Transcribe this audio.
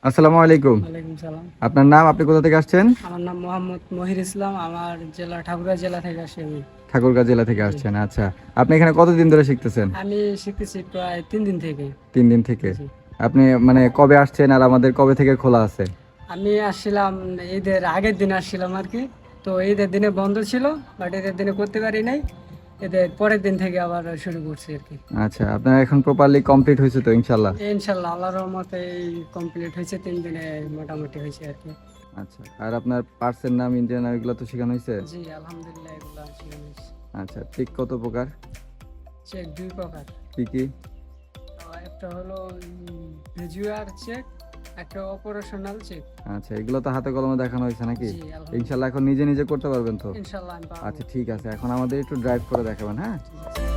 আসসালামু আলাইকুম। ওয়ালাইকুম সালাম। আপনার নাম, আপনি কোথা থেকে আসছেন? আমার নাম মোহাম্মদ মহির ইসলাম। আমার জেলা ঠাকুরগাঁও জেলা থেকে আসি আমি। ঠাকুরগাঁও জেলা থেকে জি। আসছেন, আচ্ছা। আপনি এখানে কতদিন ধরে শিখতেছেন? আমি শিখতেছি প্রায় 3 দিন থেকে। 3 দিন থেকে। জি। আপনি মানে কবে আসছেন আর আমাদের কবে থেকে খোলা আছে? আমি আসছিলাম ঈদের আগের দিন আসছিলাম আর কি। তো ঈদের দিনে বন্ধ ছিল, বাট ঈদের দিনে করতে পারি নাই। ঈদের পরের দিন থেকে আবার শুরু করছি আর কি। আচ্ছা, আপনার এখন প্রপারলি কমপ্লিট হয়েছে তো ইনশাল্লাহ? ইনশাল্লাহ আল্লাহর রহমতে কমপ্লিট হয়েছে, 3 দিনে মোটামুটি হয়েছে আর কি। আচ্ছা, আর আপনার পার্সের নাম, ইন্ডিয়ান এগুলো তো শেখানো হয়েছে? জি আলহামদুলিল্লাহ এগুলো শিখে নিয়েছি। আচ্ছা, ঠিক কত প্রকার? চেক 2 প্রকার। কি কি? একটা হলো ভিজুয়াল চেক, একটা অপারেশনাল চেক। আচ্ছা, এগুলো তো হাতে কলমে দেখানো হয়েছে নাকি? জি আলহামদুলিল্লাহ। ইনশাল্লাহ এখন নিজে নিজে করতে পারবেন তো? ইনশাল্লাহ আমি পারবো। আচ্ছা ঠিক আছে, এখন আমাদের একটু ড্রাইভ করে দেখাবেন, হ্যাঁ? ঠিক আছে।